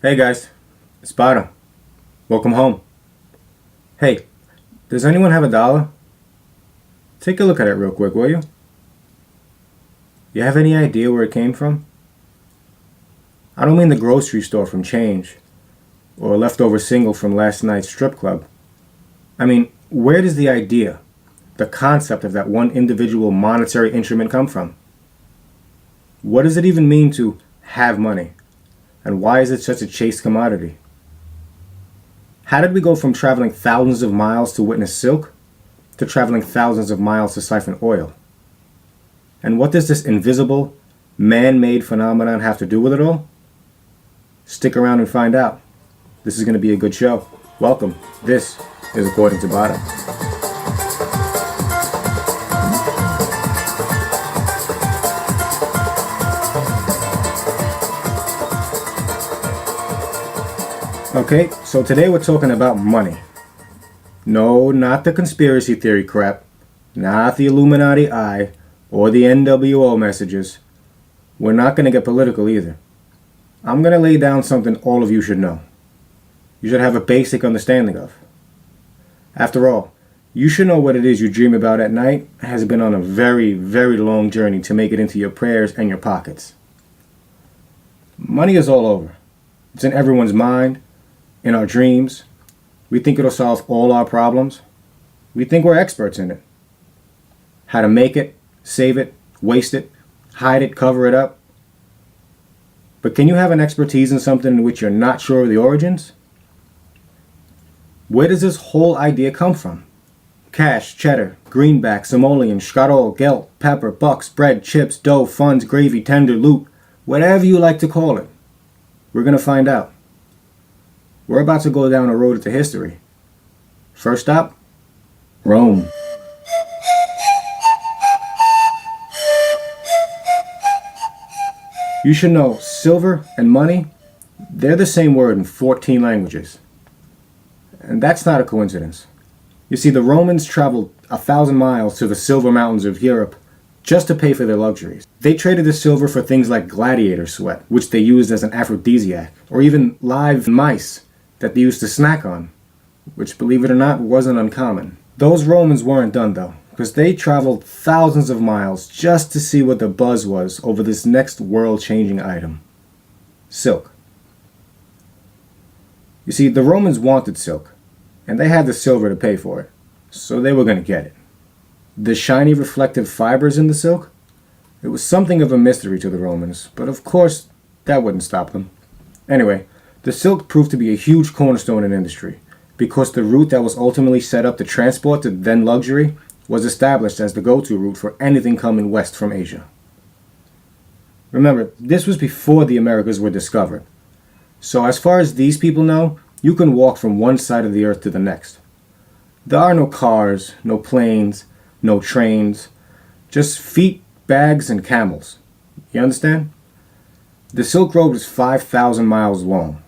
Hey guys, it's Bada. Welcome home. Hey, does anyone have $1? Take a look at it real quick, will you? You have any idea where it came from? I don't mean the grocery store from change, or a leftover single from last night's strip club. I mean, where does the idea, the concept of that one individual monetary instrument come from? What does it even mean to have money? And why is it such a chased commodity? How did we go from traveling thousands of miles to witness silk to traveling thousands of miles to siphon oil? And what does this invisible, man-made phenomenon have to do with it all? Stick around and find out. This is going to be a good show. Welcome. This is According to Bada. Okay, so today we're talking about money. No, not the conspiracy theory crap, not the Illuminati eye, or the NWO messages. We're not going to get political either. I'm going to lay down something all of you should know. You should have a basic understanding of. After all, you should know what it is you dream about at night has been on a very, very long journey to make it into your prayers and your pockets. Money is all over. It's in everyone's mind. In our dreams, we think it'll solve all our problems. We think we're experts in it. How to make it, save it, waste it, hide it, cover it up. But can you have an expertise in something in which you're not sure of the origins? Where does this whole idea come from? Cash, cheddar, greenback, simoleon, schkarol, gelt, pepper, bucks, bread, chips, dough, funds, gravy, tender, loot, whatever you like to call it. We're going to find out. We're about to go down a road into history. First stop, Rome. You should know silver and money, they're the same word in 14 languages. And that's not a coincidence. You see, the Romans traveled 1,000 miles to the silver mountains of Europe just to pay for their luxuries. They traded the silver for things like gladiator sweat, which they used as an aphrodisiac, or even live mice that they used to snack on, which, believe it or not, wasn't uncommon. Those Romans weren't done though, because they traveled thousands of miles just to see what the buzz was over this next world-changing item. Silk. You see, the Romans wanted silk, and they had the silver to pay for it, so they were going to get it. The shiny reflective fibers in the silk? It was something of a mystery to the Romans, but of course, that wouldn't stop them. Anyway, the silk proved to be a huge cornerstone in industry, because the route that was ultimately set up to transport the then luxury was established as the go-to route for anything coming west from Asia. Remember, this was before the Americas were discovered. So as far as these people know, you can walk from one side of the earth to the next. There are no cars, no planes, no trains, just feet, bags, and camels. You understand? The Silk Road was 5,000 miles long,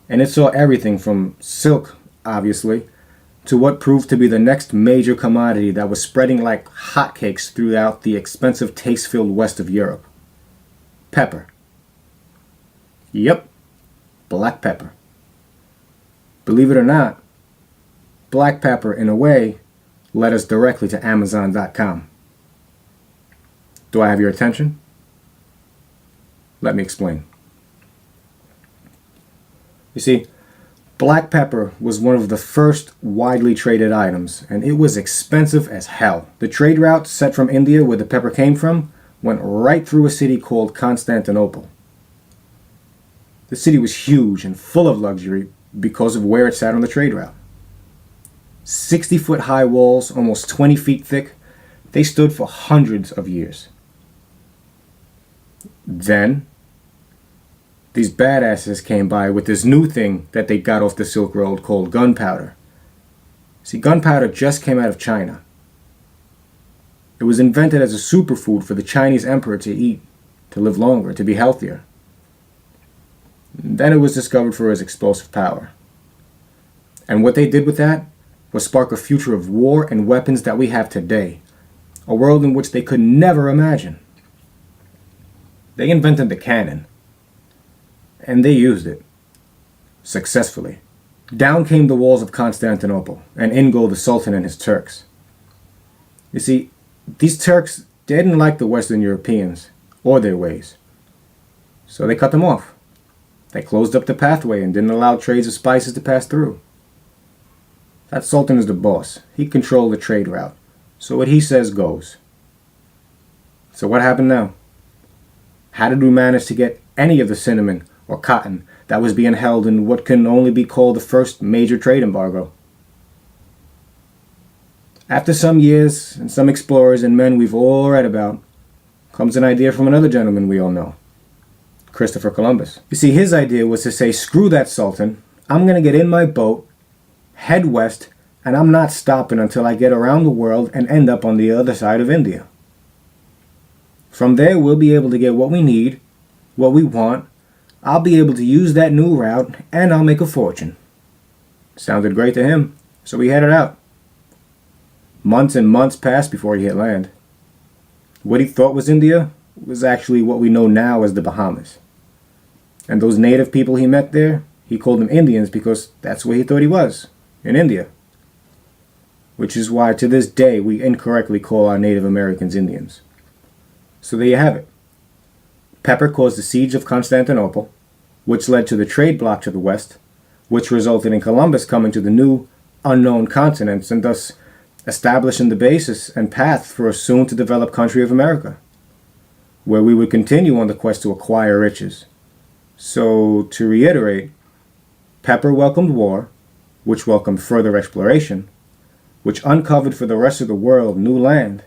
and it saw everything from silk, obviously, to what proved to be the next major commodity that was spreading like hotcakes throughout the expensive, taste-filled west of Europe. Pepper. Yep, black pepper. Believe it or not, black pepper, in a way, led us directly to Amazon.com. Do I have your attention? Let me explain. You see, black pepper was one of the first widely traded items, and it was expensive as hell. The trade route set from India, where the pepper came from, went right through a city called Constantinople. The city was huge and full of luxury because of where it sat on the trade route. 60-foot high walls, almost 20 feet thick, they stood for hundreds of years. Then, these badasses came by with this new thing that they got off the Silk Road called gunpowder. See, gunpowder just came out of China. It was invented as a superfood for the Chinese emperor to eat, to live longer, to be healthier. Then it was discovered for its explosive power. And what they did with that was spark a future of war and weapons that we have today, a world in which they could never imagine. They invented the cannon, and they used it. successfully. Down came the walls of Constantinople, and in go the Sultan and his Turks. You see, these Turks didn't like the Western Europeans or their ways, so they cut them off. They closed up the pathway and didn't allow trades of spices to pass through. That Sultan is the boss. He controlled the trade route, so what he says goes. So what happened now? How did we manage to get any of the cinnamon or cotton that was being held in what can only be called the first major trade embargo? After some years and some explorers and men we've all read about, comes an idea from another gentleman we all know, Christopher Columbus. You see, his idea was to say, screw that Sultan, I'm going to get in my boat, head west, and I'm not stopping until I get around the world and end up on the other side of India. From there, we'll be able to get what we need, what we want. I'll be able to use that new route, and I'll make a fortune. Sounded great to him, so he headed out. Months and months passed before he hit land. What he thought was India was actually what we know now as the Bahamas. And those native people he met there, he called them Indians because that's where he thought he was, in India. Which is why to this day we incorrectly call our Native Americans Indians. So there you have it. Pepper caused the siege of Constantinople, which led to the trade block to the west, which resulted in Columbus coming to the new, unknown continents and thus establishing the basis and path for a soon-to-develop country of America, where we would continue on the quest to acquire riches. So, to reiterate, Pepper welcomed war, which welcomed further exploration, which uncovered for the rest of the world new land,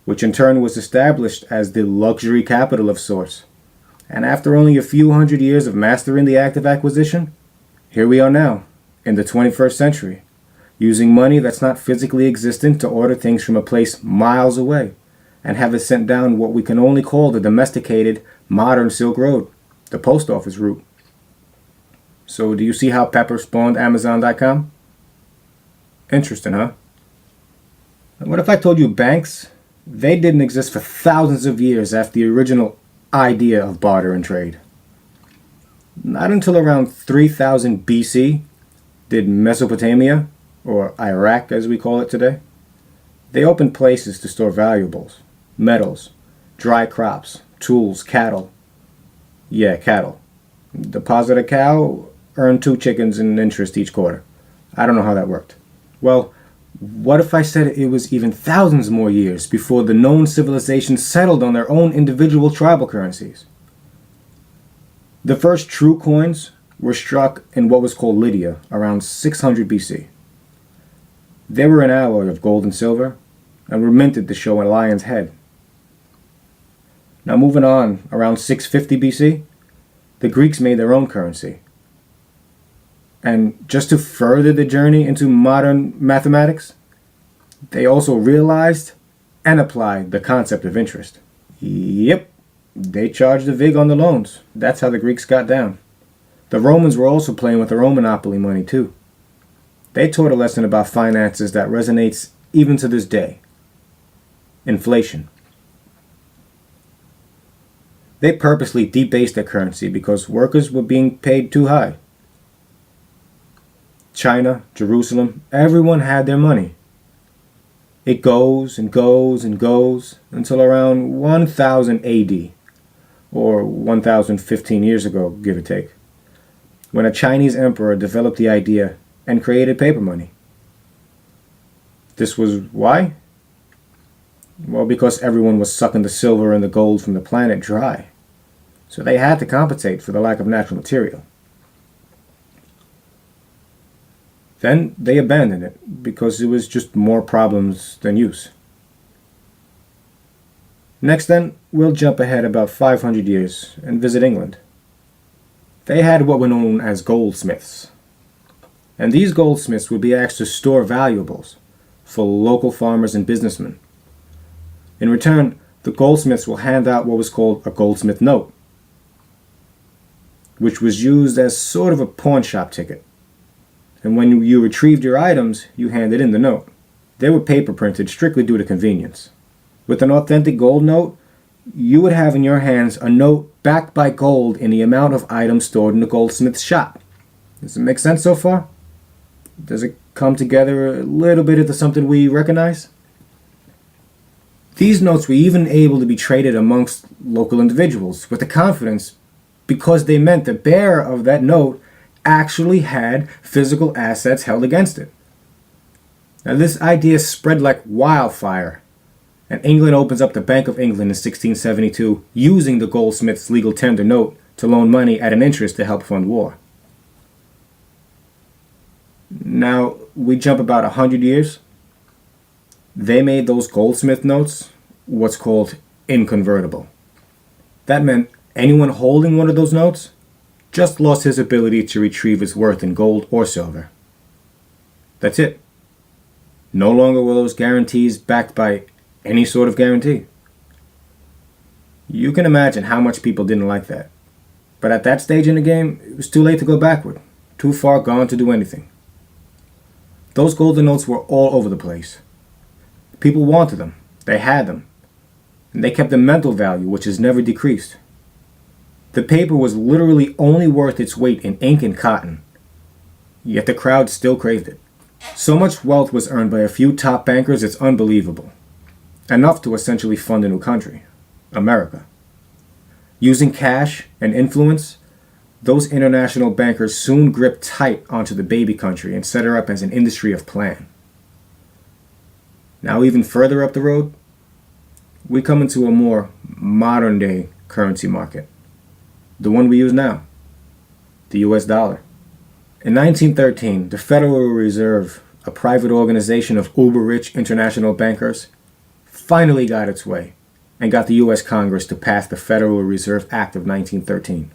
which in turn was established as the luxury capital of sorts. And after only a few hundred years of mastering the act of acquisition, here we are now, in the 21st century, using money that's not physically existent to order things from a place miles away, and have it sent down what we can only call the domesticated, modern Silk Road, the post office route. So do you see how Pepper spawned Amazon.com? Interesting, huh? And what if I told you banks, they didn't exist for thousands of years after the original idea of barter and trade? Not until around 3000 BC did Mesopotamia, or Iraq as we call it today, they opened places to store valuables, metals, dry crops, tools, cattle. Yeah, cattle. Deposit a cow, earn 2 chickens in interest each quarter. I don't know how that worked. Well, what if I said it was even thousands more years before the known civilizations settled on their own individual tribal currencies? The first true coins were struck in what was called Lydia around 600 BC. They were an alloy of gold and silver and were minted to show a lion's head. Now moving on, around 650 BC, the Greeks made their own currency. And just to further the journey into modern mathematics, they also realized and applied the concept of interest. Yep, they charged a vig on the loans. That's how the Greeks got down. The Romans were also playing with their own monopoly money too. They taught a lesson about finances that resonates even to this day. Inflation. They purposely debased their currency because workers were being paid too high. China, Jerusalem, everyone had their money. It goes and goes and goes until around 1000 AD, or 1015 years ago, give or take, when a Chinese emperor developed the idea and created paper money. This was why? Well, because everyone was sucking the silver and the gold from the planet dry. So they had to compensate for the lack of natural material. Then they abandoned it because it was just more problems than use. Next then, we'll jump ahead about 500 years and visit England. They had what were known as goldsmiths. And these goldsmiths would be asked to store valuables for local farmers and businessmen. In return, the goldsmiths will hand out what was called a goldsmith note, which was used as sort of a pawn shop ticket. And when you retrieved your items, you handed in the note. They were paper printed strictly due to convenience. With an authentic gold note, you would have in your hands a note backed by gold in the amount of items stored in the goldsmith's shop. Does it make sense so far? Does it come together a little bit into something we recognize? These notes were even able to be traded amongst local individuals with the confidence because they meant the bearer of that note actually had physical assets held against it. Now this idea spread like wildfire, and England opens up the Bank of England in 1672 using the goldsmith's legal tender note to loan money at an interest to help fund war. Now we jump about 100 years. They made those goldsmith notes what's called inconvertible. That meant anyone holding one of those notes just lost his ability to retrieve its worth in gold or silver. That's it. No longer were those guarantees backed by any sort of guarantee. You can imagine how much people didn't like that. But at that stage in the game, it was too late to go backward. Too far gone to do anything. Those golden notes were all over the place. People wanted them. They had them. And they kept a mental value which has never decreased. The paper was literally only worth its weight in ink and cotton. Yet the crowd still craved it. So much wealth was earned by a few top bankers, it's unbelievable. Enough to essentially fund a new country, America. Using cash and influence, those international bankers soon gripped tight onto the baby country and set her up as an industry of plan. Now even further up the road, we come into a more modern day currency market. The one we use now, the US dollar. In 1913, the Federal Reserve, a private organization of uber-rich international bankers, finally got its way and got the US Congress to pass the Federal Reserve Act of 1913.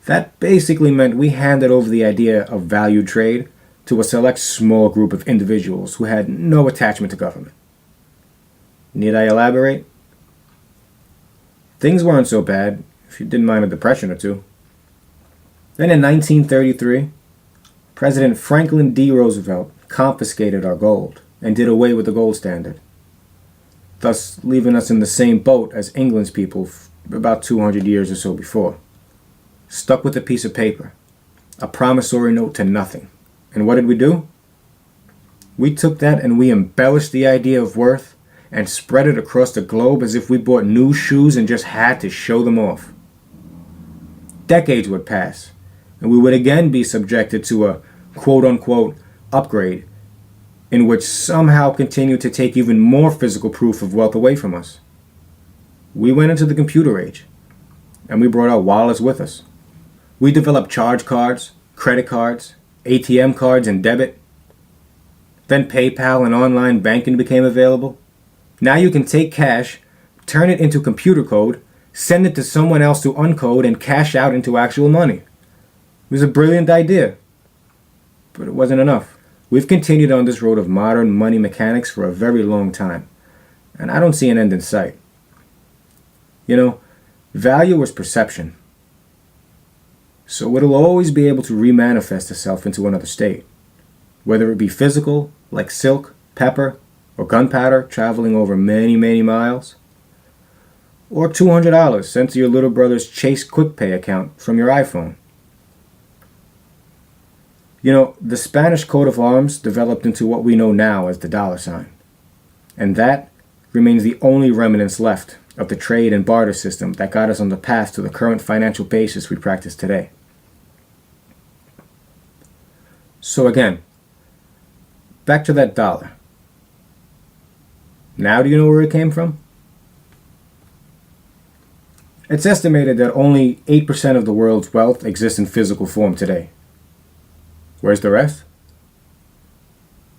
That basically meant we handed over the idea of value trade to a select small group of individuals who had no attachment to government. Need I elaborate? Things weren't so bad if you didn't mind a depression or two. Then in 1933, President Franklin D. Roosevelt confiscated our gold and did away with the gold standard, thus leaving us in the same boat as England's people about 200 years or so before. Stuck with a piece of paper, a promissory note to nothing. And what did we do? We took that and we embellished the idea of worth and spread it across the globe as if we bought new shoes and just had to show them off. Decades would pass, and we would again be subjected to a quote-unquote upgrade in which somehow continued to take even more physical proof of wealth away from us. We went into the computer age, and we brought our wallets with us. We developed charge cards, credit cards, ATM cards, and debit. Then PayPal and online banking became available. Now you can take cash, turn it into computer code, send it to someone else to uncode, and cash out into actual money. It was a brilliant idea, but it wasn't enough. We've continued on this road of modern money mechanics for a very long time, and I don't see an end in sight. You know, value is perception, so it'll always be able to remanifest itself into another state, whether it be physical, like silk, pepper, or gunpowder traveling over many, many miles, or $200 sent to your little brother's Chase QuickPay account from your iPhone. You know, the Spanish coat of arms developed into what we know now as the dollar sign, and that remains the only remnants left of the trade and barter system that got us on the path to the current financial basis we practice today. So again, back to that dollar. Now do you know where it came from? It's estimated that only 8% of the world's wealth exists in physical form today. Where's the rest?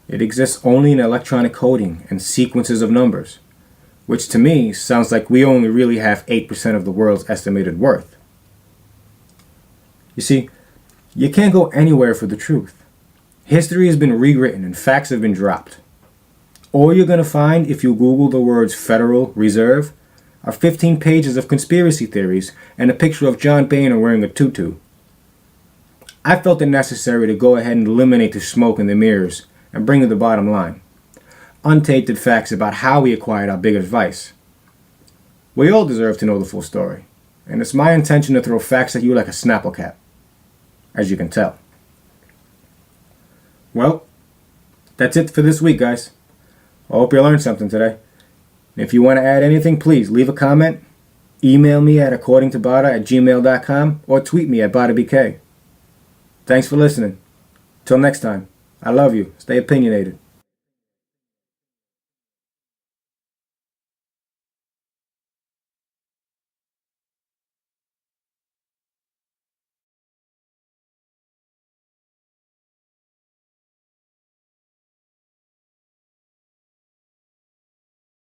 It exists only in electronic coding and sequences of numbers, which to me sounds like we only really have 8% of the world's estimated worth. You see, you can't go anywhere for the truth. History has been rewritten and facts have been dropped. All you're going to find if you Google the words Federal Reserve are 15 pages of conspiracy theories and a picture of John Boehner wearing a tutu. I felt it necessary to go ahead and eliminate the smoke and the mirrors and bring to the bottom line. Untainted facts about how we acquired our big advice. We all deserve to know the full story, and it's my intention to throw facts at you like a Snapple cap. as you can tell. Well, that's it for this week, guys. I hope you learned something today. If you want to add anything, please leave a comment, email me at accordingtobada@gmail.com, or tweet me at BadaBK. Thanks for listening. Till next time, I love you. Stay opinionated.